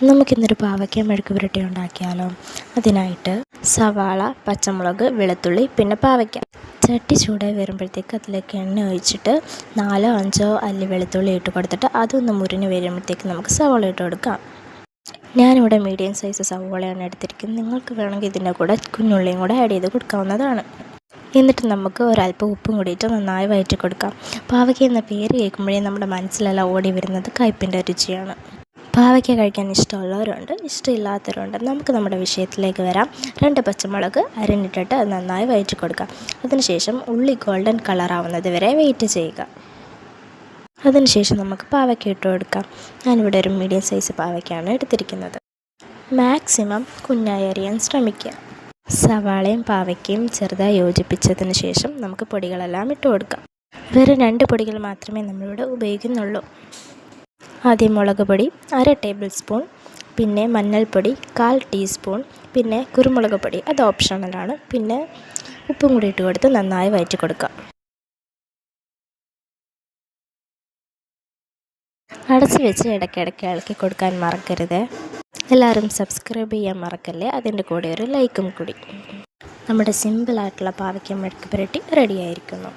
നമുക്കിന്നൊരു പാവയ്ക്ക മെഴുക്ക് പുരട്ടി ഉണ്ടാക്കിയാലോ. അതിനായിട്ട് സവാള, പച്ചമുളക്, വെളുത്തുള്ളി, പിന്നെ പാവയ്ക്ക. ചട്ടി ചൂടായി വരുമ്പോഴത്തേക്ക് അതിലേക്ക് എണ്ണ ഒഴിച്ചിട്ട് 4-5 അല്ലി വെളുത്തുള്ളി ഇട്ട് കൊടുത്തിട്ട് അതൊന്ന് മുരിഞ്ഞ് വരുമ്പോഴത്തേക്ക് നമുക്ക് സവാള ഇട്ട് കൊടുക്കാം. ഞാനിവിടെ മീഡിയം സൈസ് സവാളയാണ് എടുത്തിരിക്കുന്നത്. നിങ്ങൾക്ക് വേണമെങ്കിൽ ഇതിൻ്റെ കൂടെ കുഞ്ഞുള്ളിയും കൂടെ ആഡ് ചെയ്ത് കൊടുക്കാവുന്നതാണ്. എന്നിട്ട് നമുക്ക് ഒരല്പം ഉപ്പും കൂടിയിട്ട് നന്നായി വഴറ്റി കൊടുക്കാം. പാവയ്ക്ക എന്ന പേര് കേൾക്കുമ്പോഴേ നമ്മുടെ മനസ്സിലെല്ലാം ഓടി വരുന്നത് കയ്പിൻ്റെ രുചിയാണ്. പാവയ്ക്ക കഴിക്കാൻ ഇഷ്ടമുള്ളവരുണ്ട്, ഇഷ്ടമില്ലാത്തവരുണ്ട്. നമുക്ക് നമ്മുടെ വിഷയത്തിലേക്ക് വരാം. 2 പച്ചമുളക് അരിഞ്ഞിട്ടിട്ട് അത് നന്നായി വഴറ്റി കൊടുക്കാം. അതിനുശേഷം ഉള്ളി ഗോൾഡൻ കളർ ആവുന്നത് വരെ വെയിറ്റ് ചെയ്യുക. അതിനുശേഷം നമുക്ക് പാവയ്ക്ക ഇട്ട് കൊടുക്കാം. ഞാനിവിടെ ഒരു മീഡിയം സൈസ് പാവയ്ക്കാണ് എടുത്തിരിക്കുന്നത്. മാക്സിമം കുഞ്ഞായി അരിയാൻ ശ്രമിക്കുക. സവാളയും പാവയ്ക്കയും ചെറുതായി യോജിപ്പിച്ചതിന് ശേഷം നമുക്ക് പൊടികളെല്ലാം ഇട്ട് കൊടുക്കാം. വേറെ 2 പൊടികൾ മാത്രമേ നമ്മളിവിടെ ഉപയോഗിക്കുന്നുള്ളൂ. ആദ്യം മുളക് പൊടി 1/2 ടേബിൾ സ്പൂൺ, പിന്നെ മഞ്ഞൾപ്പൊടി 1/4 ടീസ്പൂൺ, പിന്നെ കുരുമുളക് പൊടി അത് ഓപ്ഷണലാണ്. പിന്നെ ഉപ്പും കൂടി ഇട്ട് കൊടുത്ത് നന്നായി വഴറ്റി കൊടുക്കുക. അടച്ച് വെച്ച് ഇടയ്ക്കിടയ്ക്ക് ഇളക്കി കൊടുക്കാൻ മറക്കരുത്. എല്ലാവരും സബ്സ്ക്രൈബ് ചെയ്യാൻ മറക്കല്ലേ. അതിൻ്റെ കൂടെ ഒരു ലൈക്കും കൂടി. നമ്മുടെ സിമ്പിളായിട്ടുള്ള പാവയ്ക്ക മെഴുക്ക് പുരട്ടി റെഡിയായിരിക്കുന്നു.